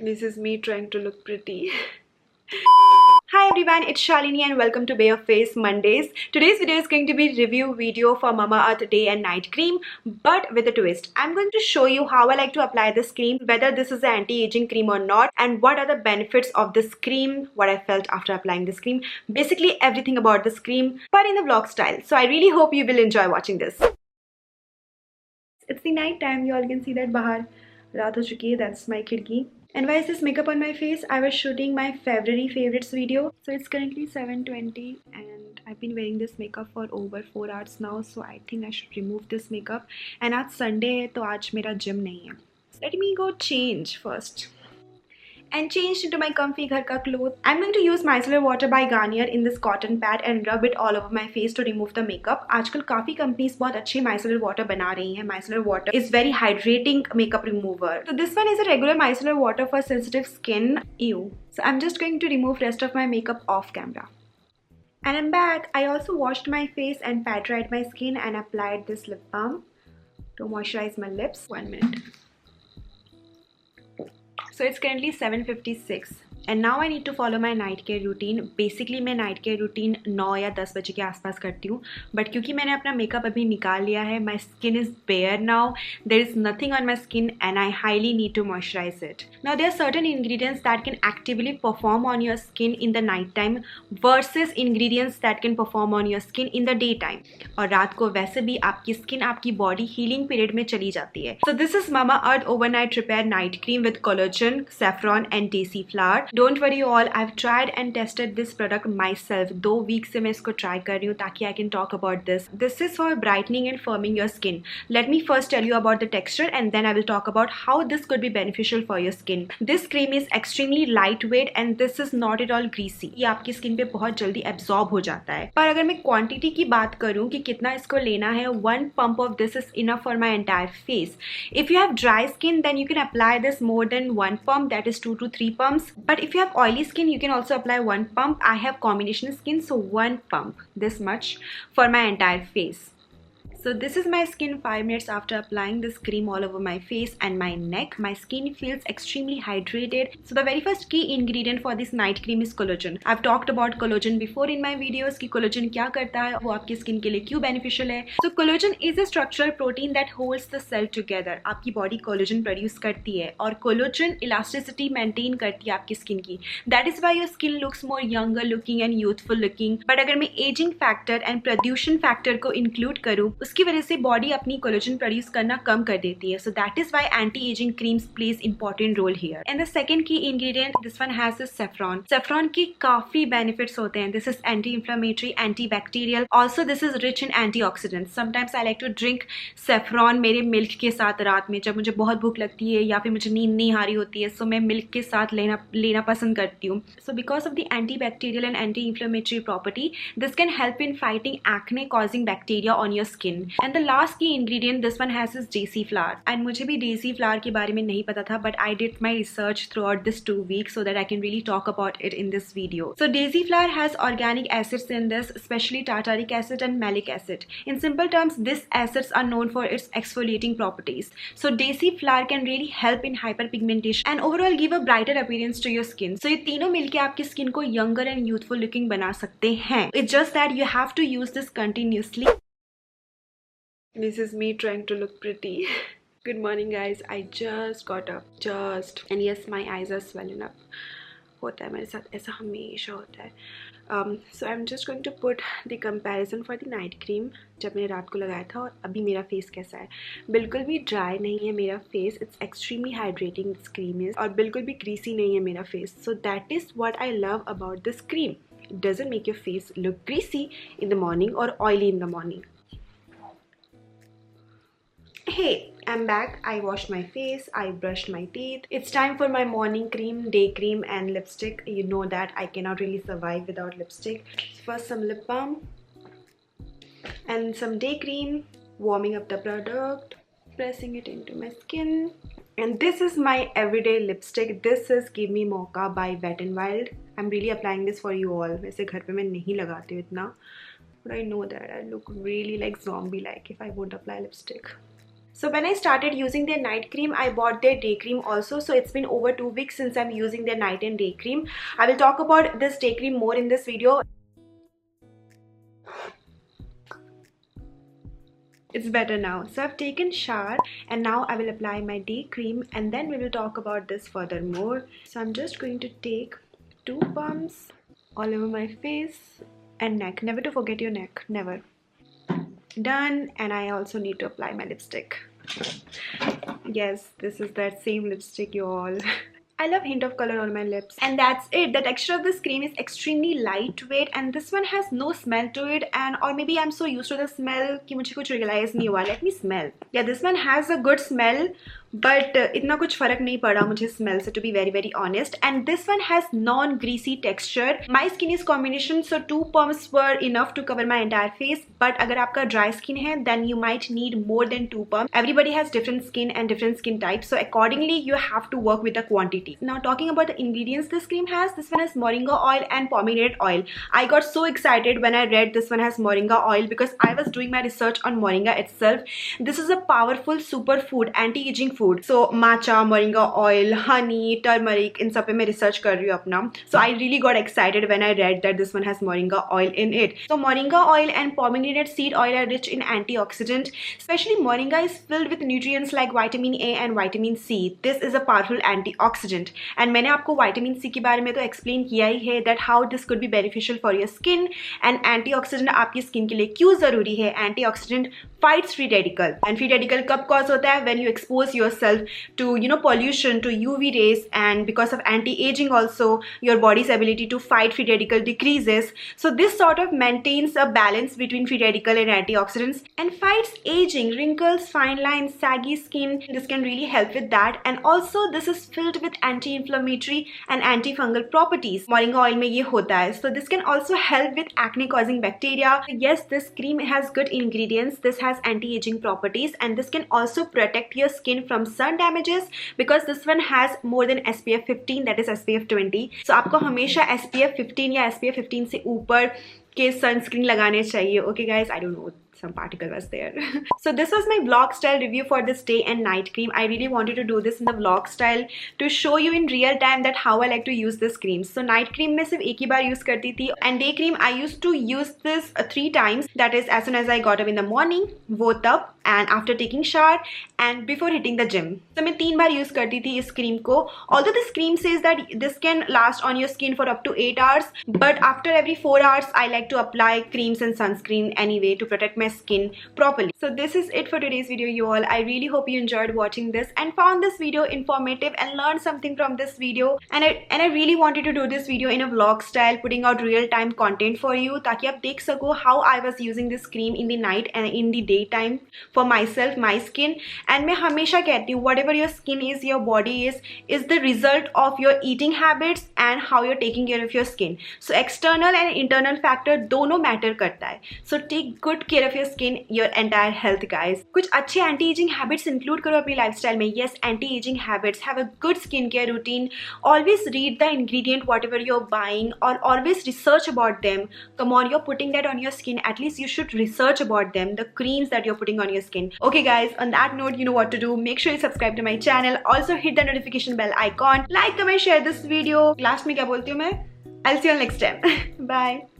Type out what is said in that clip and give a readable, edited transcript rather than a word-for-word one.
This is me trying to look pretty. Hi everyone, it's Shalini and welcome to Bay of Face Mondays. Today's video is going to be review video for Mamaearth Day and Night Cream, but with a twist. I'm going to show you how I like to apply this cream, whether this is an anti-aging cream or not, and what are the benefits of this cream, what I felt after applying this cream, basically everything about this cream, but in the vlog style. So I really hope you will enjoy watching this. It's the night time, you all can see that bahar raat ho chuki hai, that's my khidki. And why is this makeup on my face? I was shooting my February favorites video. So it's currently 7:20 and I've been wearing this makeup for over 4 hours now. So I think I should remove this makeup. And आज Sunday है तो आज मेरा gym नहीं है. Let me go change first. And changed into my comfy घर का clothes. I'm going to use micellar water by Garnier in this cotton pad and rub it all over my face to remove the makeup. आजकल काफी companies बहुत अच्छे micellar water बना रही हैं. Micellar water is very hydrating makeup remover. So this one is a regular micellar water for sensitive skin. Ew. So I'm just going to remove rest of my makeup off camera. And I'm back. I also washed my face and pat dried my skin and applied this lip balm to moisturize my lips. 1 minute. So it's currently 7:56 and now I need to follow my night care routine. Basically मैं night care routine 9 या 10 बजे के आसपास करती हूँ, but क्योंकि मैंने अपना makeup अभी निकाल लिया है, my skin is bare now. There is nothing on my skin and I highly need to moisturize it. Now there are certain ingredients that can actively perform on your skin in the night time versus ingredients that can perform on your skin in the daytime. और रात को वैसे भी आपकी skin आपकी body healing period में चली जाती है. So this is Mamaearth Overnight Repair Night Cream with Collagen, Saffron and Desi Flower. Don't worry all, I've tried and tested this product myself. 2 weeks से मैं इसको try कर रही हूँ ताकि I can talk about this. This is for brightening and firming your skin. Let me first tell you about the texture and then I will talk about how this could be beneficial for your skin. This cream is extremely lightweight and this is not at all greasy. ये आपकी skin पे बहुत जल्दी absorb हो जाता है. पर अगर मैं quantity की बात करूँ कि कितना इसको लेना है, 1 pump of this is enough for my entire face. If you have dry skin, then you can apply this more than 1 pump, that is 2 to 3 pumps. But if you have oily skin, you can also apply 1 pump. I have combination skin, so 1 pump, this much for my entire face. So this is my skin 5 minutes after applying this cream all over my face and my neck. My skin feels extremely hydrated. So the very first key ingredient for this night cream is collagen. I've talked about collagen before in my videos कि collagen क्या करता है, वो आपकी skin के लिए क्यों beneficial है. So collagen is a structural protein that holds the cell together. आपकी body collagen produce करती है और collagen elasticity maintain करती है आपकी skin की. That is why your skin looks more younger looking and youthful looking. But अगर मैं aging factor and production factor को include करूँ, उसकी वजह से बॉडी अपनी कोलेजन प्रोड्यूस करना कम कर देती है. So that is why anti ageing creams plays important role here. And the second key ingredient this one has this saffron. Saffron की काफी बेनिफिट्स होते हैं. This is anti inflammatory, anti bacterial, also this is rich in antioxidant. Sometimes I like to drink saffron मेरे milk के साथ रात में जब मुझे बहुत भूख लगती है या फिर मुझे नींद नहीं आ रही होती है. सो मैं मिल्क के साथ लेना पसंद करती हूँ. So because of the anti bacterial and anti inflammatory property, this can help in fighting acne causing bacteria on your skin. And the last key ingredient this one has is Desi Flower. And मुझे भी Desi Flower के बारे में नहीं पता था, but I did my research throughout this 2 weeks so that I can really talk about it in this video. So Desi Flower has organic acids in this, especially tartaric acid and malic acid. In simple terms, these acids are known for its exfoliating properties. So Desi Flower can really help in hyperpigmentation and overall give a brighter appearance to your skin. So ये तीनों मिलके आपकी skin को younger and youthful looking बना सकते हैं. It's just that you have to use this continuously. This is me trying to look pretty. Good morning guys, I just got up, and yes my eyes are swelling up. होता है मेरे साथ, ऐसा हमेशा होता है. So I'm just going to put the comparison for the night cream जब मैंने रात को लगाया था और अभी मेरा फेस कैसा है. बिल्कुल भी ड्राई नहीं है मेरा face. It's extremely hydrating this cream is, और बिल्कुल भी ग्रीसी नहीं है मेरा face. So that is what I love about this cream. It doesn't make your face look greasy in the morning or oily in the morning. Hey, I'm back. I washed my face, I brushed my teeth. It's time for my morning cream, day cream and lipstick. You know that I cannot really survive without lipstick. First some lip balm and some day cream, warming up the product, pressing it into my skin. And this is my everyday lipstick. This is Give Me Mocha by Wet n Wild. I'm really applying this for you all. वैसे घर पे मैं नहीं लगाती हूँ इतना, but I know that I look really like zombie like if I won't apply lipstick. So when I started using their night cream, I bought their day cream also. So it's been over 2 weeks since I'm using their night and day cream. I will talk about this day cream more in this video. It's better now. So I've taken shower and now I will apply my day cream and then we will talk about this furthermore. So I'm just going to take 2 pumps all over my face and neck. Never to forget your neck, never. Done. And I also need to apply my lipstick. Yes, this is that same lipstick, you all. I love hint of color on my lips. And that's it. The texture of this cream is extremely lightweight and this one has no smell to it, and or maybe I'm so used to the smell कि मुझे कुछ realize नहीं हुआ. Let me smell. Yeah, this one has a good smell, but इतना कुछ फर्क नहीं पड़ा मुझे smell से, to be very honest. And this one has non-greasy texture. My skin is combination, so 2 pumps were enough to cover my entire face. But अगर आपका dry skin है, then you might need more than 2 pumps. Everybody has different skin and different skin types, so accordingly you have to work with the quantity. Now talking about the ingredients this cream has, this one has moringa oil and pomegranate oil. I got so excited when I read this one has moringa oil because I was doing my research on moringa itself. This is a powerful superfood, anti-aging food. So matcha, moringa oil, honey, turmeric, इन सब पे मैं research कर रही हूँ अपना. So I really got excited when I read that this one has moringa oil in it. So moringa oil and pomegranate seed oil are rich in antioxidant. Especially moringa is filled with nutrients like vitamin A and vitamin C. This is a powerful antioxidant. And मैंने आपको vitamin C के बारे में तो explain किया ही है that how this could be beneficial for your skin. And antioxidant आपकी skin के लिए क्यों ज़रूरी है? Antioxidant fights free radical. And free radical कब cause होता है? When you expose yourself to pollution, to UV rays, and because of anti-aging also your body's ability to fight free radical decreases. So this sort of maintains a balance between free radical and antioxidants and fights aging, wrinkles, fine lines, saggy skin. This can really help with that. And also this is filled with anti-inflammatory and antifungal properties. Moringa oil में ये होता है. So this can also help with acne causing bacteria. Yes, this cream has good ingredients. This has anti-aging properties and this can also protect your skin from sun damages because this one has more than SPF 15, that is SPF 20. So आपको हमेशा SPF 15 या SPF 15 से ऊपर के sunscreen लगाने चाहिए. Okay guys, I don't know, some particle was there. So this was my vlog style review for this day and night cream. I really wanted to do this in the vlog style to show you in real time that how I like to use this cream. So night cream मैं सिर्फ एक ही बार use करती थी and day cream I used to use this 3 times. That is as soon as I got up in the morning, वो तब, and after taking shower and before hitting the gym. So मैं 3 बार use करती थी इस cream को. Although this cream says that this can last on your skin for up to 8 hours, but after every 4 hours I like to apply creams and sunscreen anyway to protect my skin properly. So this is it for today's video, you all. I really hope you enjoyed watching this and found this video informative and learned something from this video. And I really wanted to do this video in a vlog style, putting out real time content for you ताकि आप देख सको how I was using this cream in the night and in the daytime for myself, my skin. And मैं हमेशा कहती हूँ whatever your skin is, your body is the result of your eating habits and how you're taking care of your skin. So external and internal factor दोनों matter करता है. So take good care of your skin, your entire health guys. कुछ अच्छे anti-aging habits include करो अपनी lifestyle में. Yes, anti-aging habits. Have a good skincare routine. Always read the ingredient whatever you're buying or always research about them. Come on, you're putting that on your skin. At least you should research about them, the creams that you're putting on your skin. Okay guys, on that note, you know what to do. Make sure you subscribe to my channel. Also hit the notification bell icon. Like, comment, share this video. Last में क्या बोलती हूँ मैं? I'll see you all next time. Bye.